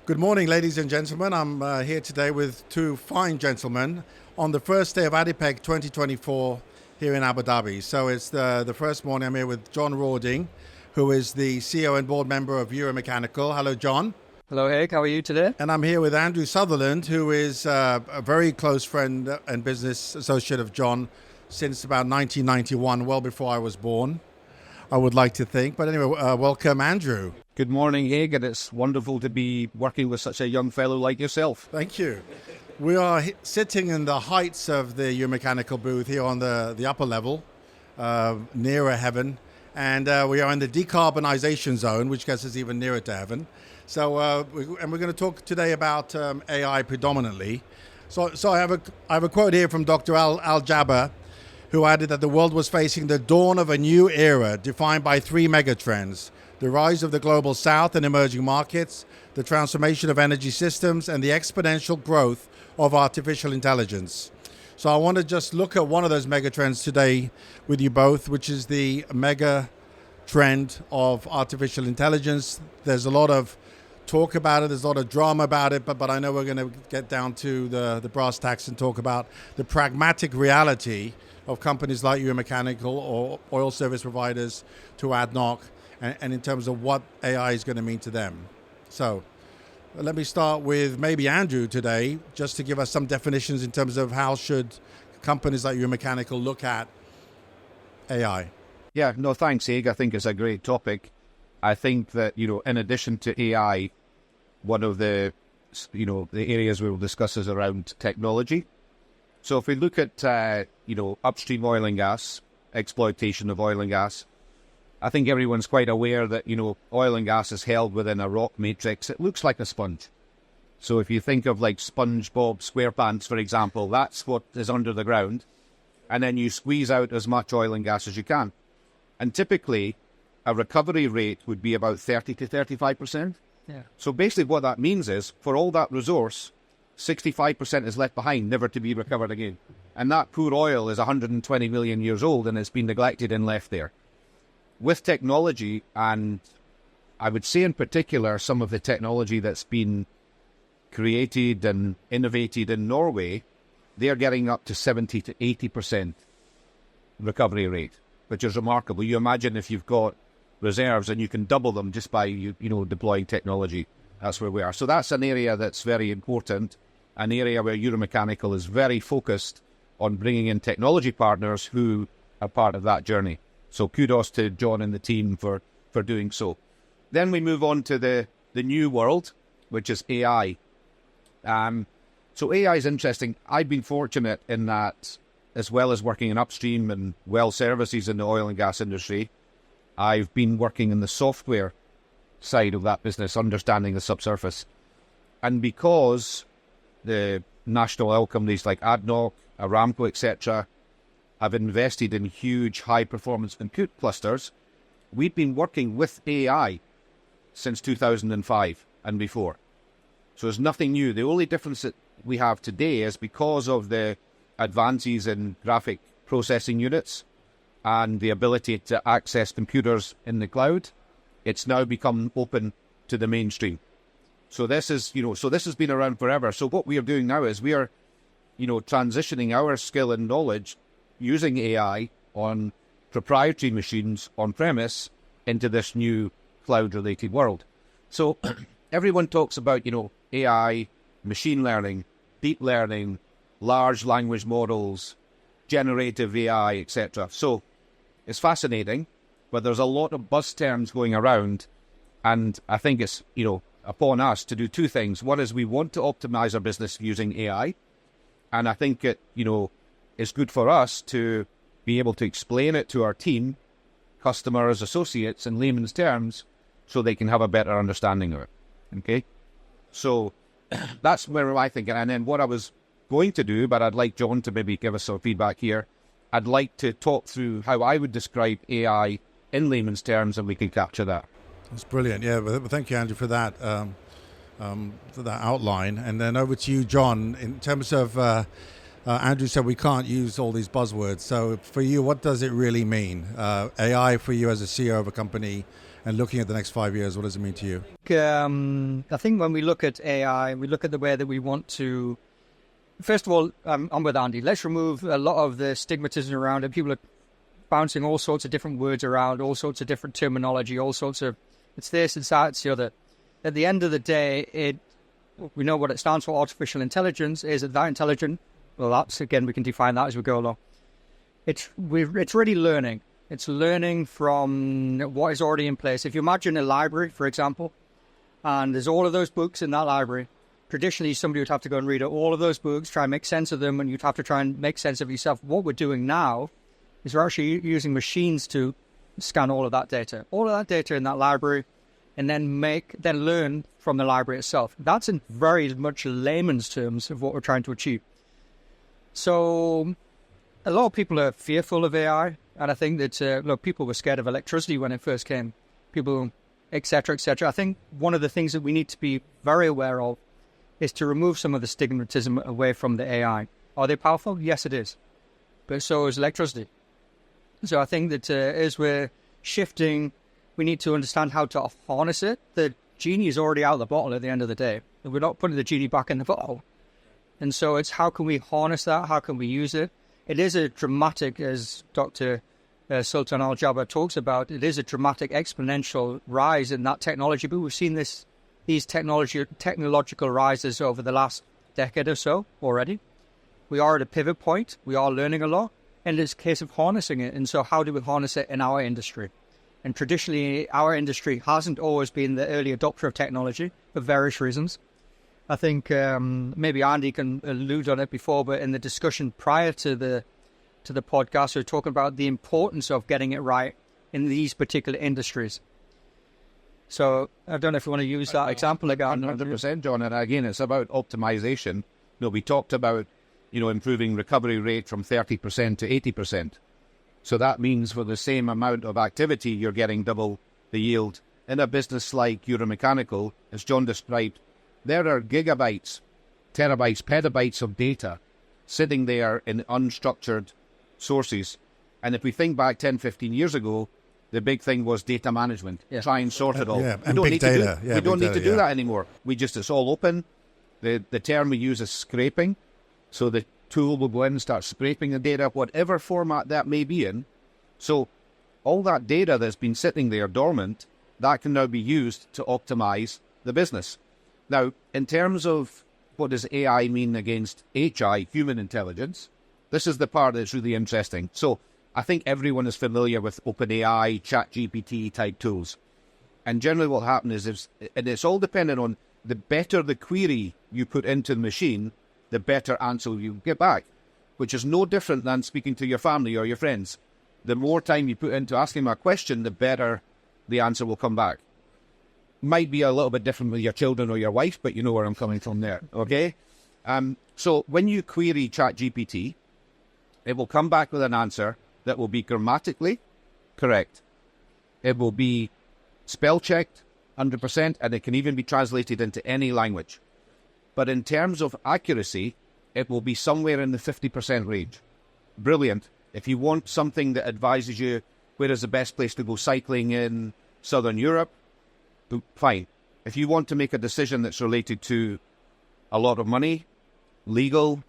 Good morning, ladies and gentlemen. I'm here today with two fine gentlemen on the first day of ADIPEC 2024 here in Abu Dhabi. So it's the first morning. I'm here with John Rawding, who is the CEO and board member of Euromechanical. Hello, John. Hello, Haig. How are you today? And I'm here with Andrew Sutherland, who is a very close friend and business associate of John since about 1991, well before I was born, I would like to think. But anyway, welcome, Andrew. Good morning, Haig, and it's wonderful to be working with such a young fellow like yourself. Thank you. We are sitting in the heights of the Euromechanical booth here on the upper level, nearer heaven, and we are in the decarbonization zone, which gets us even nearer to heaven. So, we're going to talk today about AI predominantly. So I have a quote here from Dr. Al Jaber, who added that the world was facing the dawn of a new era defined by three megatrends: the rise of the global south and emerging markets, the transformation of energy systems, and the exponential growth of artificial intelligence. So I want to just look at one of those megatrends today with you both, which is the mega trend of artificial intelligence. There's a lot of talk about it, there's a lot of drama about it, but I know we're going to get down to the brass tacks and talk about the pragmatic reality of companies like Euromechanical or oil service providers to ADNOC, and in terms of what AI is going to mean to them. So let me start with maybe Andrew today, just to give us some definitions in terms of how should companies like Euromechanical look at AI. Yeah, no, thanks, Haig. I think it's a great topic. I think that, in addition to AI, one of the areas we will discuss is around technology. So if we look at, upstream oil and gas, exploitation of oil and gas, I think everyone's quite aware that, oil and gas is held within a rock matrix. It looks like a sponge. So if you think of like SpongeBob SquarePants, for example, that's what is under the ground. And then you squeeze out as much oil and gas as you can. And typically, a recovery rate would be about 30 to 35%. Yeah. So basically what that means is, for all that resource, 65% is left behind, never to be recovered again. And that poor oil is 120 million years old and it's been neglected and left there. With technology, and I would say in particular some of the technology that's been created and innovated in Norway, they're getting up to 70 to 80% recovery rate, which is remarkable. You imagine if you've got reserves and you can double them just by deploying technology. That's where we are. So that's an area that's very important, an area where Euromechanical is very focused on bringing in technology partners who are part of that journey. So kudos to John and the team for doing so. Then we move on to the new world, which is AI. So AI is interesting. I've been fortunate in that, as well as working in upstream and well services in the oil and gas industry, I've been working in the software side of that business, understanding the subsurface. And because the national oil companies like ADNOC, Aramco, etc., have invested in huge high-performance compute clusters, we've been working with AI since 2005 and before. So there's nothing new. The only difference that we have today is because of the advances in graphic processing units and the ability to access computers in the cloud, it's now become open to the mainstream. So this is, this has been around forever. So what we are doing now is we are, transitioning our skill and knowledge using AI on proprietary machines on premise into this new cloud-related world. So everyone talks about, AI, machine learning, deep learning, large language models, generative AI, etc. So it's fascinating, but there's a lot of buzz terms going around, and I think it's, upon us to do two things. One is we want to optimize our business using AI, and I think it, it's good for us to be able to explain it to our team, customers, associates, in layman's terms, so they can have a better understanding of it. Okay? So that's where I think. And then what I was going to do, but I'd like John to maybe give us some feedback here, I'd like to talk through how I would describe AI in layman's terms, and we can capture that. That's brilliant. Yeah, well, thank you, Andrew, for that outline. And then over to you, John, in terms of Andrew said we can't use all these buzzwords. So for you, what does it really mean? AI for you as a CEO of a company and looking at the next 5 years? What does it mean to you? I think when we look at AI, we look at the way that we want to. First of all, I'm with Andy. Let's remove a lot of the stigmatism around it. People are bouncing all sorts of different words around, all sorts of different terminology, all sorts of it's this, it's that, it's the other. At the end of the day, we know what it stands for. Artificial intelligence. Is it that intelligent? Well, that's again, we can define that as we go along. It's really learning. It's learning from what is already in place. If you imagine a library, for example, and there's all of those books in that library, traditionally somebody would have to go and read all of those books, try and make sense of them, and you'd have to try and make sense of yourself. What we're doing now is we're actually using machines to scan all of that data in that library, and then learn from the library itself. That's in very much layman's terms of what we're trying to achieve. So a lot of people are fearful of AI, and I think that people were scared of electricity when it first came. People, etc., etc. I think one of the things that we need to be very aware of is to remove some of the stigmatism away from the AI. Are they powerful? Yes, it is. But so is electricity. So I think that as we're shifting, we need to understand how to harness it. The genie is already out of the bottle at the end of the day. We're not putting the genie back in the bottle. And so it's how can we harness that? How can we use it? It is a dramatic, as Dr. Sultan Al Jaber talks about, it is a dramatic exponential rise in that technology. But we've seen these technological rises over the last decade or so already. We are at a pivot point. We are learning a lot. And it's a case of harnessing it. And so how do we harness it in our industry? And traditionally, our industry hasn't always been the early adopter of technology for various reasons. I think maybe Andy can allude on it before, but in the discussion prior to the podcast, we were talking about the importance of getting it right in these particular industries. So I don't know if you want to use that example again. 100%, John. And again, it's about optimization. We talked about improving recovery rate from 30% to 80%. So that means for the same amount of activity, you're getting double the yield. In a business like Euromechanical, as John described, there are gigabytes, terabytes, petabytes of data sitting there in unstructured sources. And if we think back 10, 15 years ago, the big thing was data management. Yeah. Try and sort it all. Yeah, and big data. We don't need to do that anymore. It's all open. The term we use is scraping. So the tool will go in and start scraping the data, whatever format that may be in. So all that data that's been sitting there dormant, that can now be used to optimize the business. Now, in terms of what does AI mean against HI, human intelligence, this is the part that's really interesting. So I think everyone is familiar with OpenAI, ChatGPT type tools. And generally what happens is, and it's all dependent on the better the query you put into the machine, the better answer you get back, which is no different than speaking to your family or your friends. The more time you put into asking them a question, the better the answer will come back. Might be a little bit different with your children or your wife, but you know where I'm coming from there, okay? So when you query ChatGPT, it will come back with an answer that will be grammatically correct. It will be spell-checked 100%, and it can even be translated into any language. But in terms of accuracy, it will be somewhere in the 50% range. Brilliant. If you want something that advises you where is the best place to go cycling in Southern Europe, fine. If you want to make a decision that's related to a lot of money, legal,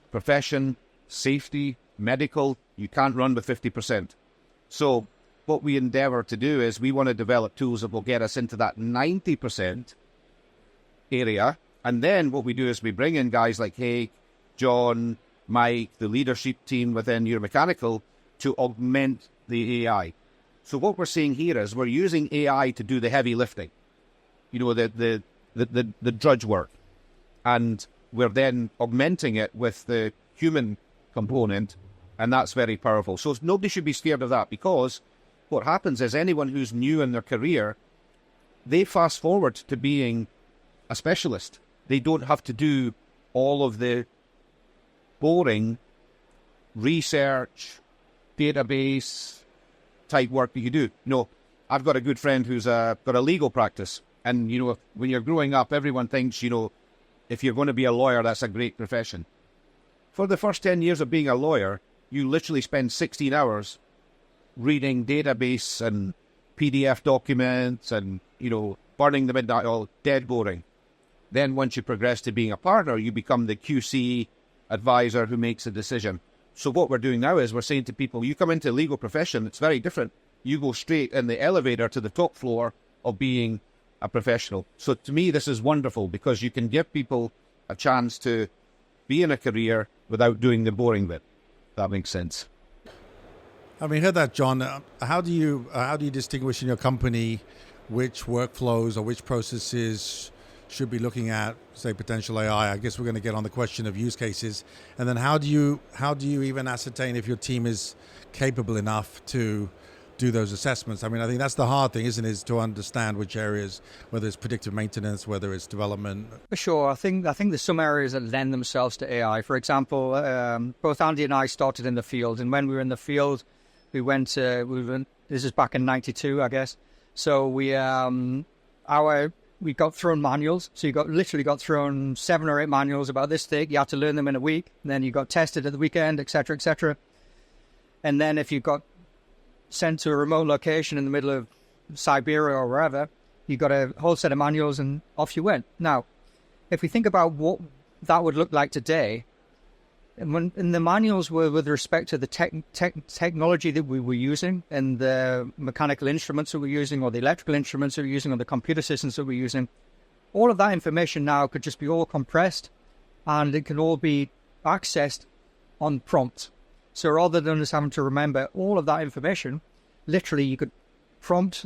profession, safety, medical, you can't run with 50%. So what we endeavor to do is we want to develop tools that will get us into that 90% area. And then what we do is we bring in guys like Haig, John, Mike, the leadership team within Euromechanical to augment the AI. So what we're seeing here is we're using AI to do the heavy lifting, the drudge work. And we're then augmenting it with the human component, and that's very powerful. So nobody should be scared of that, because what happens is anyone who's new in their career, they fast forward to being a specialist. They don't have to do all of the boring research, database type work that you do. I've got a good friend who's got a legal practice. And, when you're growing up, everyone thinks, if you're going to be a lawyer, that's a great profession. For the first 10 years of being a lawyer, you literally spend 16 hours reading database and PDF documents and, burning them in that, all dead boring. Then once you progress to being a partner, you become the QC advisor who makes a decision. So what we're doing now is we're saying to people, you come into the legal profession, it's very different. You go straight in the elevator to the top floor of being a professional. So to me, this is wonderful because you can give people a chance to be in a career without doing the boring bit. That makes sense. I mean, heard that, John. How do you distinguish in your company which workflows or which processes should be looking at, say, potential AI? I guess we're going to get on the question of use cases, and then how do you even ascertain if your team is capable enough to do those assessments? I mean, I think that's the hard thing, isn't it? Is to understand which areas, whether it's predictive maintenance, whether it's development. For sure, I think there's some areas that lend themselves to AI. For example, both Andy and I started in the field, and when we were in the field, we went. This is back in '92, I guess. So we got thrown manuals. So you literally got thrown 7 or 8 manuals about this thick. You had to learn them in a week. And then you got tested at the weekend, etc., etc. And then if you got sent to a remote location in the middle of Siberia or wherever, you got a whole set of manuals and off you went. Now, if we think about what that would look like today, and the manuals were with respect to the technology that we were using and the mechanical instruments that we're using or the electrical instruments that we're using or the computer systems that we're using, all of that information now could just be all compressed and it can all be accessed on prompt. So rather than us having to remember all of that information, literally you could prompt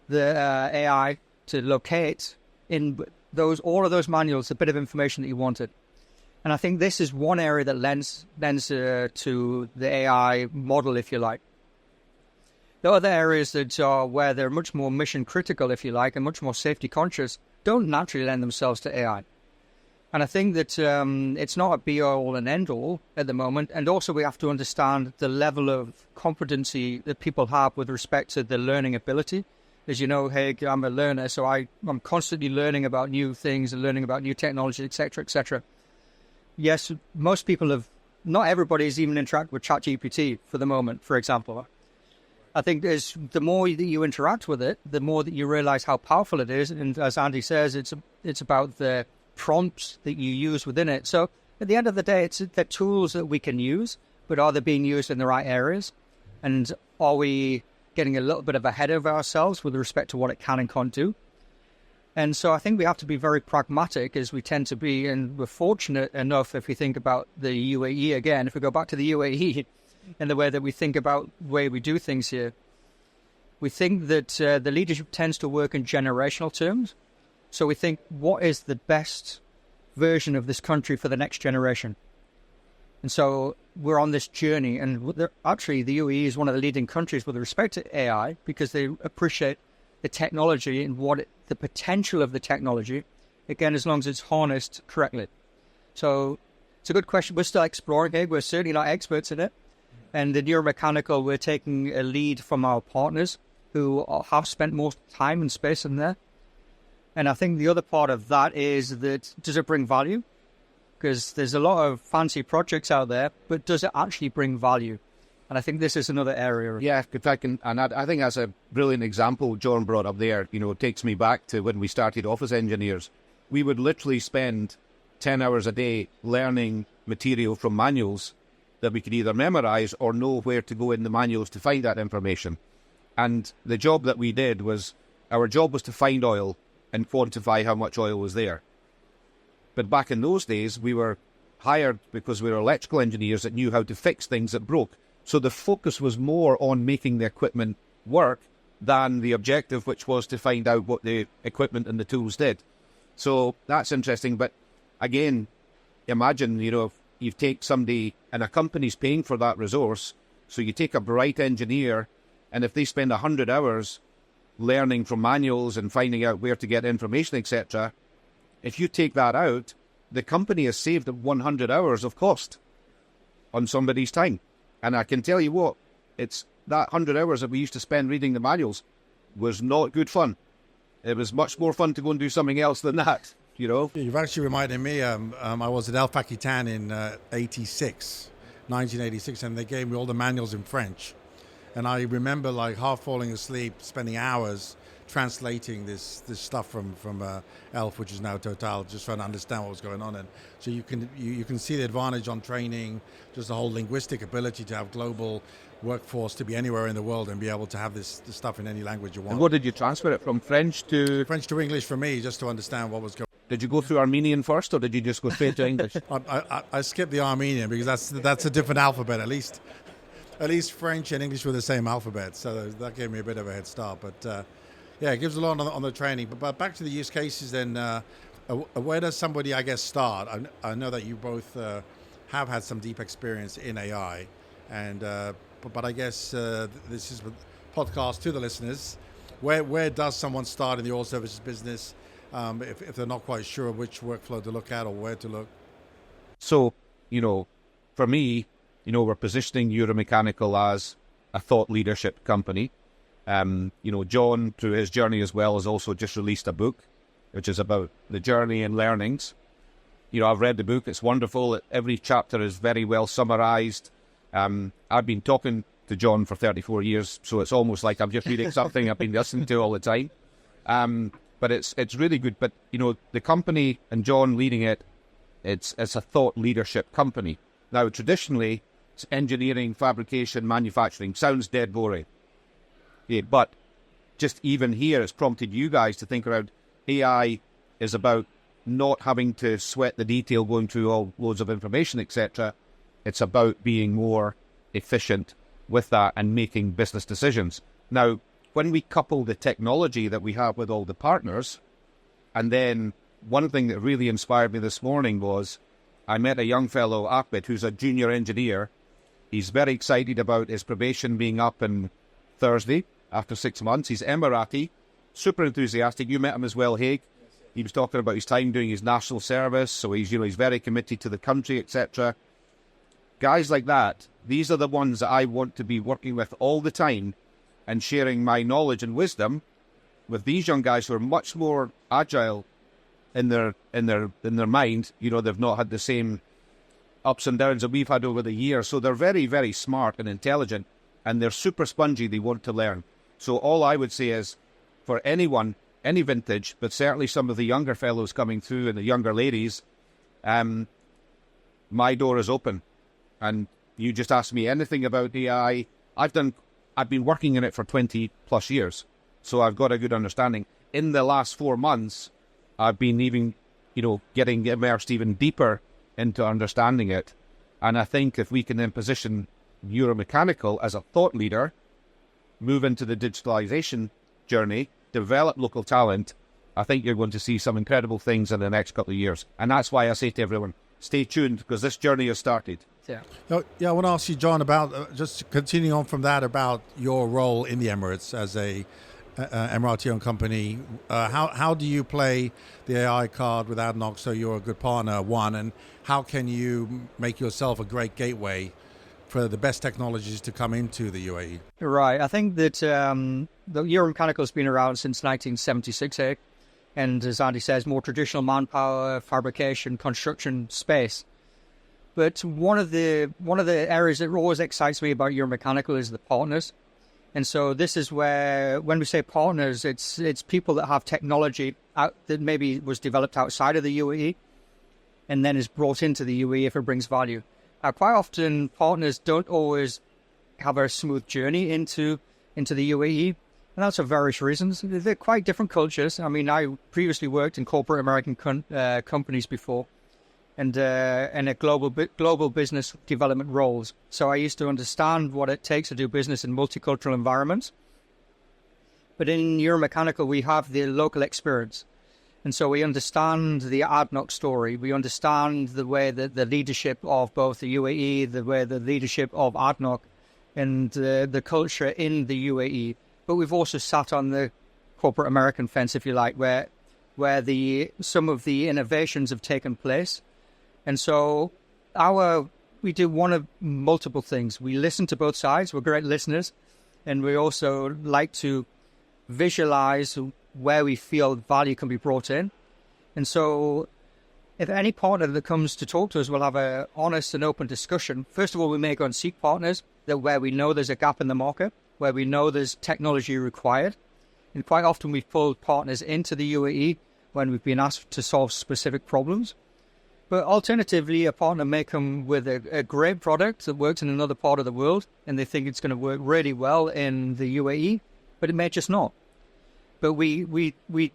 the AI to locate in all of those manuals a bit of information that you wanted. And I think this is one area that lends to the AI model, if you like. The other areas that are where they're much more mission critical, if you like, and much more safety conscious, don't naturally lend themselves to AI. And I think that it's not a be-all and end-all at the moment. And also we have to understand the level of competency that people have with respect to the learning ability. As you know, Haig, I'm a learner, so I'm constantly learning about new things and learning about new technology, etc., etc. Yes, most people not everybody has even interacted with ChatGPT for the moment, for example. I think the more that you interact with it, the more that you realize how powerful it is. And as Andy says, it's about the prompts that you use within it. So at the end of the day, it's the tools that we can use, but are they being used in the right areas? And are we getting a little bit of ahead of ourselves with respect to what it can and can't do? And so I think we have to be very pragmatic as we tend to be, and we're fortunate enough if we think about the UAE again, if we go back to the UAE and the way that we think about the way we do things here, we think that the leadership tends to work in generational terms. So we think, what is the best version of this country for the next generation? And so we're on this journey, and actually the UAE is one of the leading countries with respect to AI because they appreciate the technology and the potential of the technology, again, as long as it's harnessed correctly. So it's a good question. We're still exploring it. We're certainly not experts in it. And the neuromechanical, we're taking a lead from our partners who have spent more time and space in there. And I think the other part of that is that, does it bring value? Because there's a lot of fancy projects out there, but does it actually bring value? And I think this is another area. Yeah, if I can, and I think that's a brilliant example John brought up there. It takes me back to when we started off as engineers. We would literally spend 10 hours a day learning material from manuals that we could either memorize or know where to go in the manuals to find that information. And the job that we did our job was to find oil and quantify how much oil was there. But back in those days, we were hired because we were electrical engineers that knew how to fix things that broke. So the focus was more on making the equipment work than the objective, which was to find out what the equipment and the tools did. So that's interesting. But again, imagine, if you take somebody and a company's paying for that resource, so you take a bright engineer, and if they spend 100 hours learning from manuals and finding out where to get information, etc., if you take that out, the company has saved 100 hours of cost on somebody's time. And I can tell you what, it's that 100 hours that we used to spend reading the manuals was not good fun. It was much more fun to go and do something else than that, You've actually reminded me, I was at El Pakitan in 1986, and they gave me all the manuals in French. And I remember like half falling asleep, spending hours translating this stuff from ELF, which is now Total, just trying to understand what was going on. And so you can see the advantage on training, just the whole linguistic ability to have global workforce, to be anywhere in the world and be able to have this stuff in any language you want. And what did you transfer it from? French to English for me, just to understand what was going on. Did you go through Armenian first, or did you just go straight to English? I skipped the Armenian because that's a different alphabet. At least French and English were the same alphabet, so that gave me a bit of a head start. But yeah, it gives a lot on the training. But back to the use cases then. Where does somebody, I guess, start? I know that you both have had some deep experience in AI, and but I guess this is a podcast to the listeners. Where does someone start in the oil services business if they're not quite sure which workflow to look at or where to look? So, for me, we're positioning Euromechanical as a thought leadership company. John, through his journey as well, has also just released a book, which is about the journey and learnings. I've read the book. It's wonderful. Every chapter is very well summarized. I've been talking to John for 34 years, so it's almost like I'm just reading something I've been listening to all the time. But it's really good. But, the company and John leading it, it's a thought leadership company. Now, traditionally, it's engineering, fabrication, manufacturing. Sounds dead boring. Yeah, but just even here, it's prompted you guys to think around AI is about not having to sweat the detail, going through all loads of information, etc. It's about being more efficient with that and making business decisions. Now, when we couple the technology that we have with all the partners, and then one thing that really inspired me this morning was I met a young fellow, Ahmed, who's a junior engineer. He's very excited about his probation being up on Thursday after 6 months. He's Emirati, super enthusiastic. You met him as well, Haig. He was talking about his time doing his national service, so he's very committed to the country, etc. Guys like that, these are the ones that I want to be working with all the time and sharing my knowledge and wisdom with these young guys who are much more agile in their mind. They've not had the same ups and downs that we've had over the years. So they're very, very smart and intelligent, and they're super spongy. They want to learn. So all I would say is, for anyone, any vintage, but certainly some of the younger fellows coming through and the younger ladies, my door is open. And you just ask me anything about AI. I've been working in it for 20 plus years, so I've got a good understanding. In the last 4 months, I've been even, getting immersed even deeper into understanding it. And I think if we can then position Euromechanical as a thought leader, move into the digitalization journey, develop local talent, I think you're going to see some incredible things in the next couple of years. And that's why I say to everyone, stay tuned, because this journey has started. Yeah. I want to ask you, John, about just continuing on from that, about your role in the Emirates as a Emirati-owned company. How do you play the AI card with ADNOC so you're a good partner, one, and how can you make yourself a great gateway for the best technologies to come into the UAE? Right. I think that the Euromechanical has been around since 1976, and as Andy says, more traditional manpower, fabrication, construction space. But one of the areas that always excites me about Euromechanical is the partners. And so this is where, when we say partners, it's people that have technology that maybe was developed outside of the UAE and then is brought into the UAE if it brings value. Quite often, partners don't always have a smooth journey into the UAE, and that's for various reasons. They're quite different cultures. I mean, I previously worked in corporate American companies before, and in a global business development roles. So I used to understand what it takes to do business in multicultural environments. But in Euromechanical, we have the local experience. And so we understand the ADNOC story. We understand the way that the leadership of both the UAE, the way the leadership of ADNOC, and the culture in the UAE. But we've also sat on the corporate American fence, if you like, where some of the innovations have taken place. And so we do one of multiple things. We listen to both sides. We're great listeners. And we also like to visualize where we feel value can be brought in. And so if any partner that comes to talk to us will have an honest and open discussion. First of all, we may go and seek partners where we know there's a gap in the market. where we know there's technology required. And quite often we've pulled partners into the UAE when we've been asked to solve specific problems. But alternatively, a partner may come with a great product that works in another part of the world, and they think it's going to work really well in the UAE, but it may just not. But we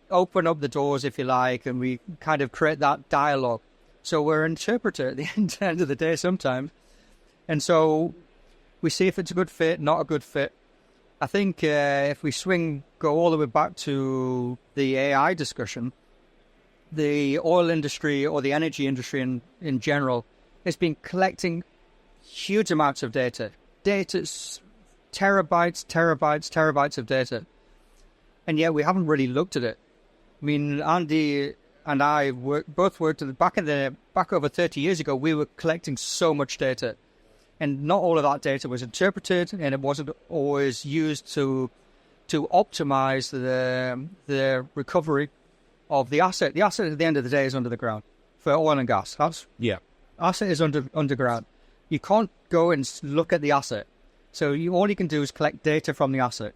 open up the doors, if you like, and we kind of create that dialogue. So we're an interpreter at the end of the day sometimes. And so we see if it's a good fit, not a good fit. I think if we go all the way back to the AI discussion, the oil industry or the energy industry in general has been collecting huge amounts of data. Data's terabytes of data. And yet we haven't really looked at it. I mean, Andy and I both worked back over 30 years ago. We were collecting so much data, and not all of that data was interpreted, and it wasn't always used to optimize the recovery of the asset. The asset at the end of the day is under the ground for oil and gas. Asset is underground. You can't go and look at the asset. So all you can do is collect data from the asset,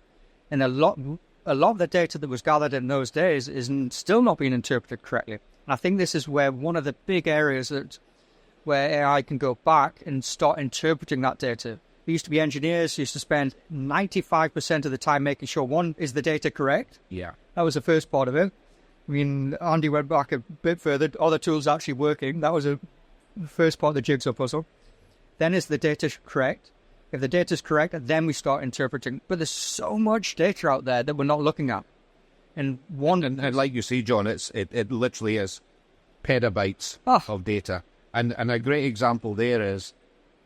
and a lot of the data that was gathered in those days is still not being interpreted correctly. And I think this is where one of the big areas where AI can go back and start interpreting that data. There used to be engineers who used to spend 95% of the time making sure, one, is the data correct? Yeah. That was the first part of it. I mean, Andy went back a bit further. Are the tools actually working? That was the first part of the jigsaw puzzle. Then is the data correct? If the data is correct, then we start interpreting. But there's so much data out there that we're not looking at. And like you say, John, it literally is petabytes of data. And a great example there is,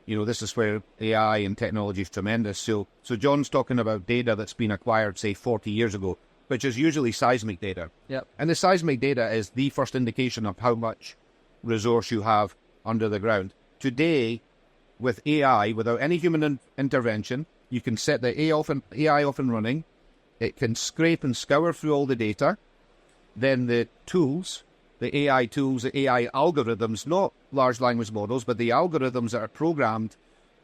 this is where AI and technology is tremendous. So John's talking about data that's been acquired, say, 40 years ago, which is usually seismic data. Yep. And the seismic data is the first indication of how much resource you have under the ground. Today, with AI, without any human intervention, you can set the AI off and running. It can scrape and scour through all the data. Then the tools, the AI tools, the AI algorithms, not large language models, but the algorithms that are programmed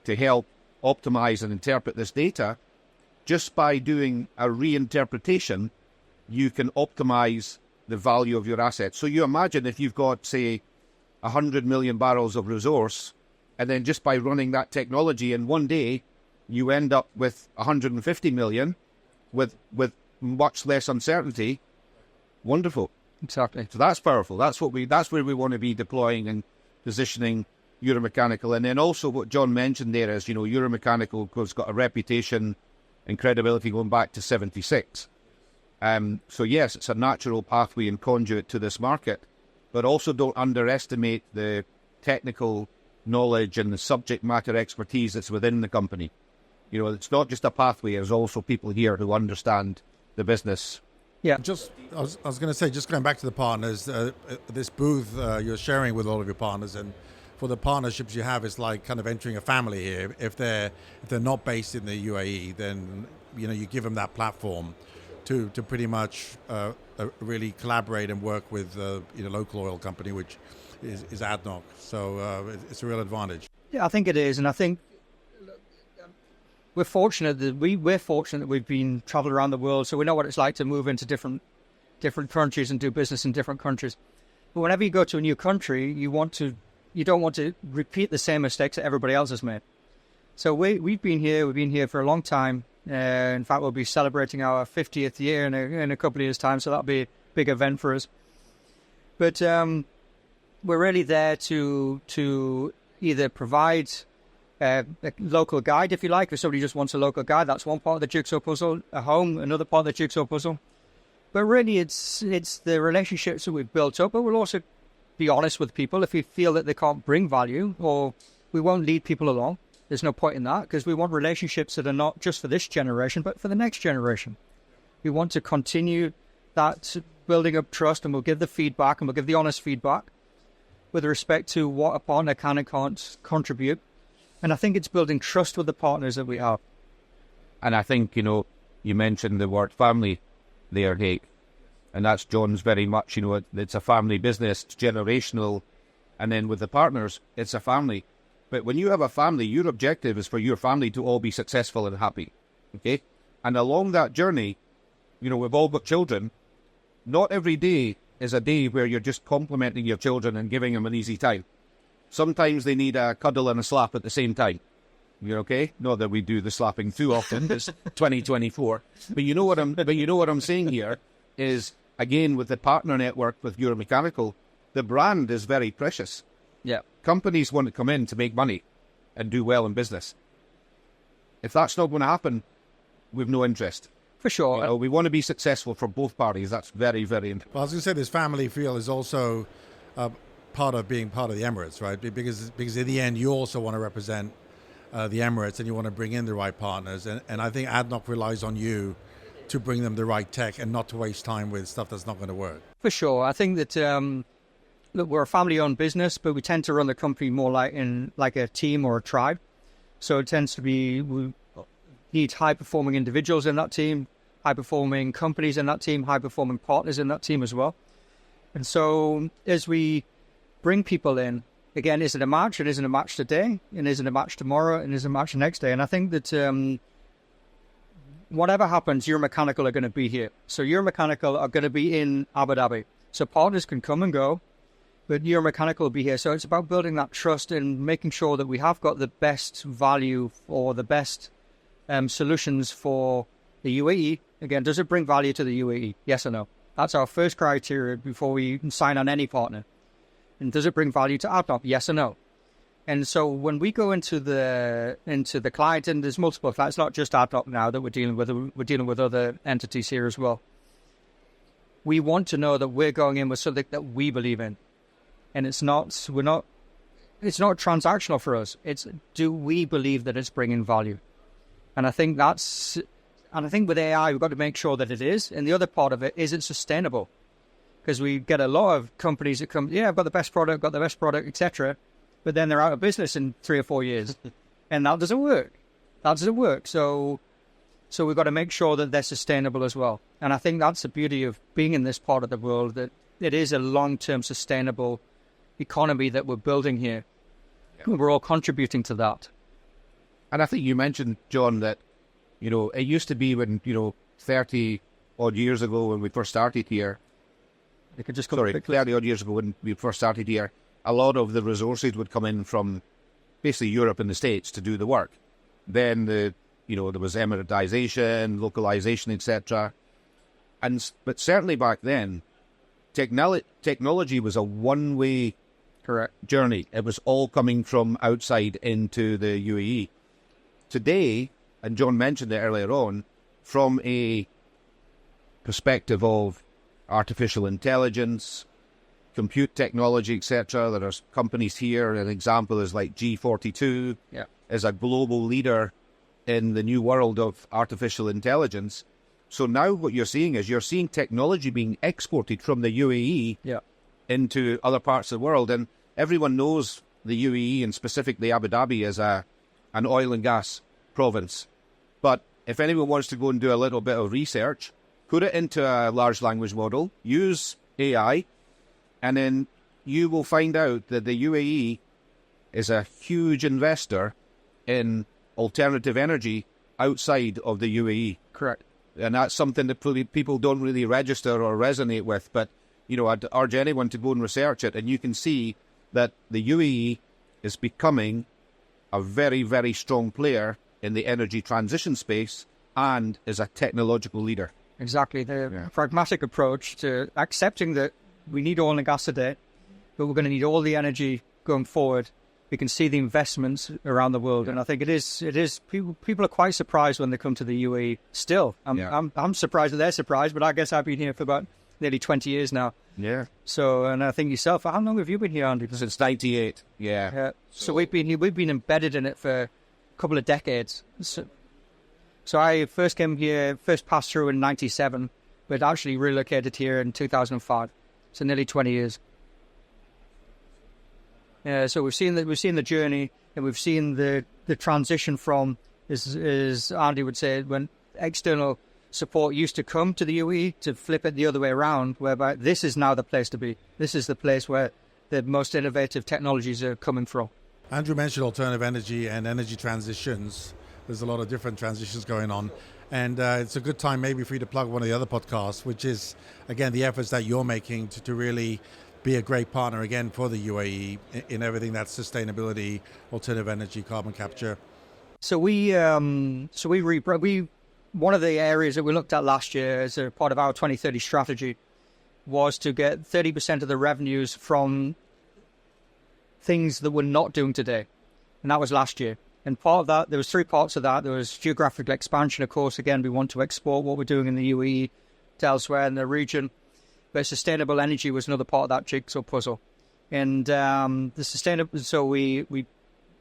to help optimize and interpret this data, just by doing a reinterpretation, you can optimize the value of your assets. So you imagine if you've got, say, 100 million barrels of resource, and then just by running that technology in one day, you end up with 150 million with much less uncertainty. Wonderful. Exactly. So that's powerful. That's where we want to be deploying and positioning Euromechanical. And then also what John mentioned there is, Euromechanical has got a reputation and credibility going back to 76. So yes, it's a natural pathway and conduit to this market, but also don't underestimate the technical knowledge and the subject matter expertise that's within the company. It's not just a pathway, there's also people here who understand the business. Yeah. I was going to say, just going back to the partners, this booth you're sharing with all of your partners, and for the partnerships you have, it's like kind of entering a family here. If they're not based in the UAE, then you give them that platform to pretty much really collaborate and work with local oil company, which is ADNOC. So it's a real advantage. Yeah, I think it is, and I think we're fortunate that we've been traveling around the world, so we know what it's like to move into different countries and do business in different countries. But whenever you go to a new country, you don't want to repeat the same mistakes that everybody else has made. So we've been here for a long time. In fact, we'll be celebrating our 50th year in a couple of years' time, so that'll be a big event for us. But we're really there to either provide a local guide, if you like. If somebody just wants a local guide, that's one part of the jigsaw puzzle. A home, another part of the jigsaw puzzle. But really, it's the relationships that we've built up. But we'll also be honest with people if we feel that they can't bring value, or we won't lead people along. There's no point in that, because we want relationships that are not just for this generation, but for the next generation. We want to continue that building up trust, and we'll give the feedback, and we'll give the honest feedback with respect to what a partner can and can't contribute. And I think it's building trust with the partners that we have. And I think, you mentioned the word family there, Haig. And that's John's very much, it's a family business, it's generational. And then with the partners, it's a family. But when you have a family, your objective is for your family to all be successful and happy. Okay? And along that journey, we've all got children. Not every day is a day where you're just complimenting your children and giving them an easy time. Sometimes they need a cuddle and a slap at the same time. You're okay? Not that we do the slapping too often. It's 2024. But you know what I'm saying here is, again, with the partner network with Euromechanical, the brand is very precious. Yeah. Companies want to come in to make money and do well in business. If that's not going to happen, we've no interest. For sure. We want to be successful for both parties. That's very, very important. Well, I was going to say this family feel is also part of being part of the Emirates, right? Because in the end, you also want to represent the Emirates, and you want to bring in the right partners. And I think ADNOC relies on you to bring them the right tech and not to waste time with stuff that's not going to work. For sure. I think that, look, we're a family-owned business, but we tend to run the company more like a team or a tribe. So it tends to be, we need high-performing individuals in that team, high-performing companies in that team, high-performing partners in that team as well. And so as we bring people in, again, is it a match? It isn't a match today, and isn't a match tomorrow, and is a match the next day. And I think that whatever happens, Euromechanical are going to be here. So Euromechanical are going to be in Abu Dhabi. So partners can come and go, but Euromechanical will be here. So it's about building that trust and making sure that we have got the best value or the best solutions for the UAE. Again, does it bring value to the UAE? Yes or no? That's our first criteria before we sign on any partner. And does it bring value to ADNOC? Yes or no? And so when we go into the client, and there's multiple clients, not just ADNOC now that we're dealing with other entities here as well. We want to know that we're going in with something that we believe in, and it's not transactional for us. It's, do we believe that it's bringing value? And I think with AI, we've got to make sure that it is. And the other part of it is it's sustainable. Because we get a lot of companies that come, I've got the best product, etc. But then they're out of business in 3 or 4 years. And that doesn't work. So we've got to make sure that they're sustainable as well. And I think that's the beauty of being in this part of the world, that it is a long-term sustainable economy that we're building here. Yeah. We're all contributing to that. And I think you mentioned, John, that, it used to be when, 30 odd years ago when we first started here, 30 odd years ago when we first started here, a lot of the resources would come in from basically Europe and the States to do the work. Then there was Emiratization, localization, etc. But certainly back then, technology was a one-way journey. It was all coming from outside into the UAE. Today, and John mentioned it earlier on, from a perspective of artificial intelligence, compute technology, etc. There are companies here. An example is like G42, is a global leader in the new world of artificial intelligence. So now what you're seeing is technology being exported from the UAE into other parts of the world. And everyone knows the UAE, and specifically Abu Dhabi, as an oil and gas province. But if anyone wants to go and do a little bit of research, put it into a large language model, use AI, and then you will find out that the UAE is a huge investor in alternative energy outside of the UAE. Correct. And that's something that people don't really register or resonate with. But, I'd urge anyone to go and research it, and you can see that the UAE is becoming a very, very strong player in the energy transition space and is a technological leader. Exactly. The pragmatic approach to accepting that we need oil and gas today, but we're going to need all the energy going forward. We can see the investments around the world, and I think it is. People are quite surprised when they come to the UAE. Still, I'm surprised that they're surprised, but I guess I've been here for about nearly 20 years now. Yeah. So, and I think yourself, how long have you been here, Andy? Since 98. Yeah. So we've been embedded in it for a couple of decades. So I first passed through in 97, but actually relocated here in 2005. So nearly 20 years. Yeah, so we've seen the journey, and we've seen the transition from, as Andy would say, when external support used to come to the UAE, to flip it the other way around, whereby this is now the place to be. This is the place where the most innovative technologies are coming from. Andrew mentioned alternative energy and energy transitions. There's a lot of different transitions going on. And it's a good time maybe for you to plug one of the other podcasts, which is, again, the efforts that you're making to really be a great partner, again, for the UAE in everything that's sustainability, alternative energy, carbon capture. So we one of the areas that we looked at last year as a part of our 2030 strategy was to get 30% of the revenues from things that we're not doing today. And that was last year. And part of that, there was 3 parts of that. There was geographical expansion, of course. Again, we want to export what we're doing in the UAE to elsewhere in the region. But sustainable energy was another part of that jigsaw puzzle. And so we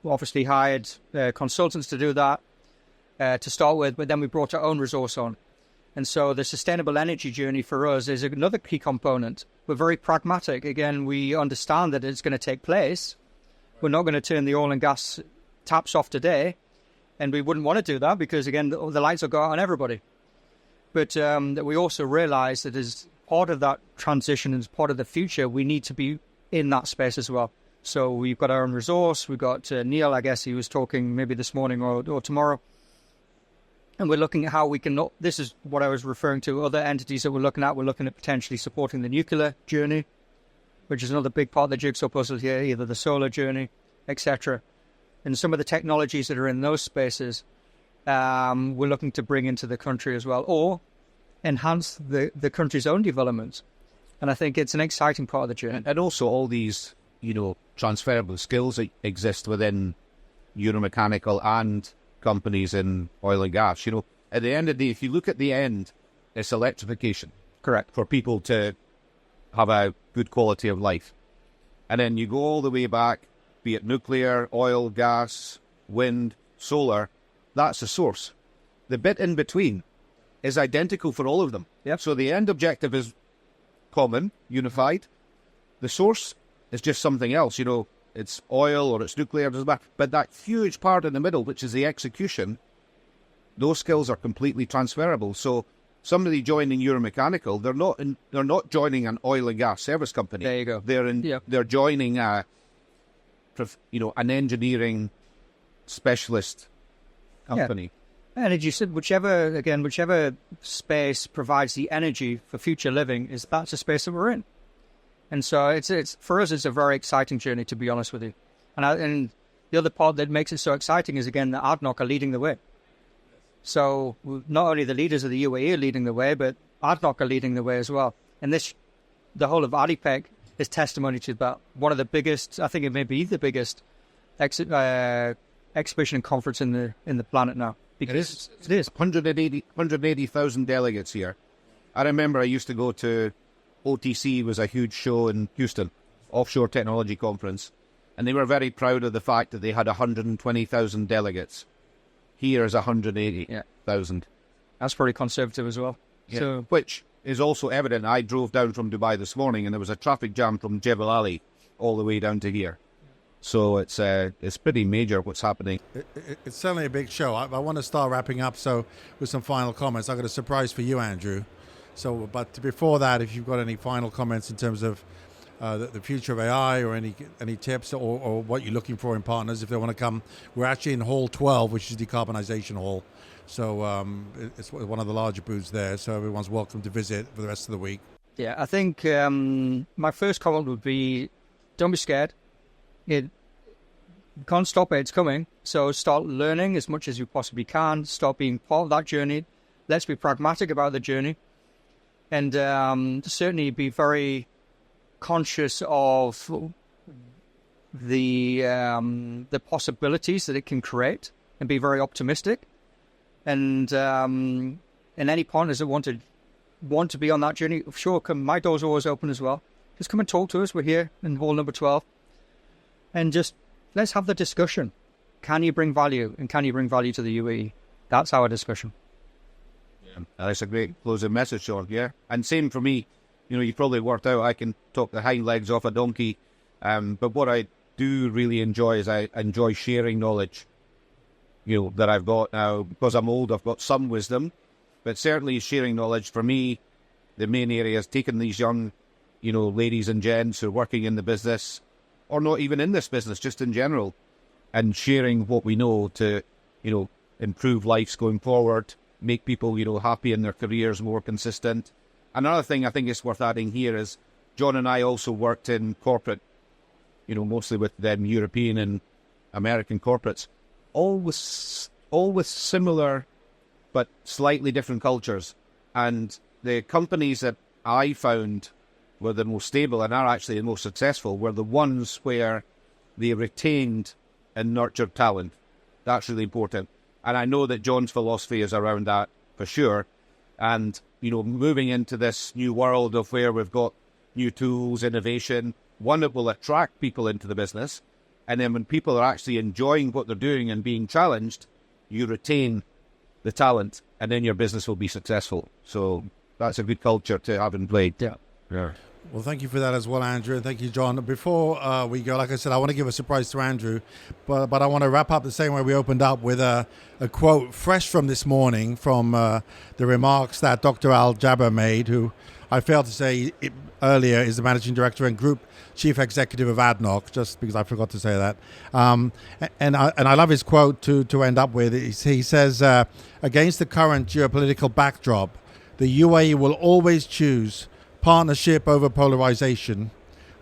obviously hired consultants to do that to start with, but then we brought our own resource on. And so the sustainable energy journey for us is another key component. We're very pragmatic. Again, we understand that it's going to take place. We're not going to turn the oil and gas taps off today, and we wouldn't want to do that because, again, the lights will go out on everybody. But that we also realize that as part of that transition, as part of the future, we need to be in that space as well. So we've got our own resource. We've got Neil, I guess he was talking maybe this morning or tomorrow. And we're looking at how we can, this is what I was referring to, other entities that we're looking at. We're looking at potentially supporting the nuclear journey, which is another big part of the jigsaw puzzle here, either the solar journey, etc. And some of the technologies that are in those spaces, we're looking to bring into the country as well, or enhance the country's own developments. And I think it's an exciting part of the journey. And also all these, transferable skills that exist within Euromechanical and companies in oil and gas. At the end of the day, if you look at the end, it's electrification. Correct. For people to have a good quality of life. And then you go all the way back, be it nuclear, oil, gas, wind, solar, that's the source. The bit in between is identical for all of them. Yep. So the end objective is common, unified. The source is just something else. It's oil or it's nuclear, doesn't matter. But that huge part in the middle, which is the execution, those skills are completely transferable. So somebody joining Euromechanical, they're not joining an oil and gas service company. There you go. They're joining an engineering specialist company. Yeah. And as you said, whichever space provides the energy for future living, that's the space that we're in. And so it's for us, it's a very exciting journey, to be honest with you. And the other part that makes it so exciting is, again, that ADNOC are leading the way. So not only the leaders of the UAE are leading the way, but ADNOC are leading the way as well. And the whole of ADIPEC is testimony to that. One of the biggest, I think it may be the biggest exhibition and conference in the planet now. Because it is 180,000 delegates here. I remember I used to go to OTC, was a huge show in Houston, Offshore Technology Conference, and they were very proud of the fact that they had 120,000 delegates. Here is 180,000. That's pretty conservative as well. Yeah. So, which is also evident. I drove down from Dubai this morning, and there was a traffic jam from Jebel Ali all the way down to here. So it's pretty major what's happening. It's certainly a big show. I want to start wrapping up. So with some final comments, I've got a surprise for you, Andrew. So, but before that, if you've got any final comments in terms of the future of AI or any tips or what you're looking for in partners, if they want to come, we're actually in Hall 12, which is Decarbonization Hall. So it's one of the larger booths there. So everyone's welcome to visit for the rest of the week. Yeah, I think my first comment would be, don't be scared. You can't stop it. It's coming. So start learning as much as you possibly can. Start being part of that journey. Let's be pragmatic about the journey. And certainly be very conscious of the possibilities that it can create, and be very optimistic. And any partners that want to be on that journey, sure, come. My door's always open as well. Just come and talk to us. We're here in hall number 12, and just let's have the discussion. Can you bring value, and can you bring value to the UAE? That's our discussion. That's a great closing message, Sean. Yeah, and same for me. You probably worked out I can talk the hind legs off a donkey, but what I do really enjoy is I enjoy sharing knowledge. That I've got now because I'm old. I've got some wisdom, but certainly sharing knowledge for me. The main area is taking these young, ladies and gents who are working in the business, or not even in this business, just in general, and sharing what we know to, improve lives going forward. make people, happy in their careers, more consistent. Another thing I think is worth adding here is John and I also worked in corporate, mostly with them European and American corporates, all with similar but slightly different cultures. And the companies that I found were the most stable and are actually the most successful were the ones where they retained and nurtured talent. That's really important. And I know that John's philosophy is around that for sure. And, moving into this new world of where we've got new tools, innovation, one that will attract people into the business. And then when people are actually enjoying what they're doing and being challenged, you retain the talent and then your business will be successful. So that's a good culture to have in play. Yeah. Well, thank you for that as well, Andrew, and thank you, John. Before we go, like I said, I want to give a surprise to Andrew, but I want to wrap up the same way we opened up with a quote fresh from this morning from the remarks that Dr. Al Jaber made, who I failed to say earlier is the Managing Director and Group Chief Executive of ADNOC, just because I forgot to say that. And I love his quote to end up with. He says, against the current geopolitical backdrop, the UAE will always choose partnership over polarization,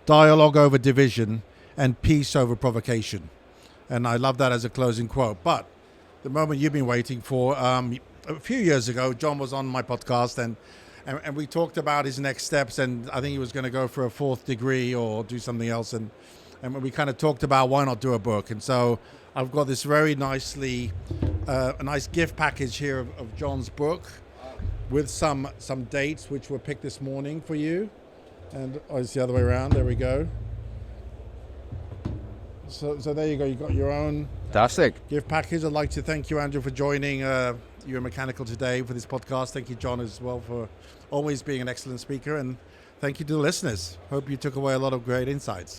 dialogue over division, and peace over provocation. And I love that as a closing quote. But the moment you've been waiting for, a few years ago, John was on my podcast and we talked about his next steps, and I think he was going to go for a 4th degree or do something else. And we kind of talked about why not do a book. And so I've got this very nicely, a nice gift package here of John's book, with some dates which were picked this morning for you. And it's the other way around. There we go. So there you go. You got your own Fantastic gift package. I'd like to thank you, Andrew, for joining Euromechanical today for this podcast. Thank you, John, as well, for always being an excellent speaker. And thank you to the listeners. Hope you took away a lot of great insights.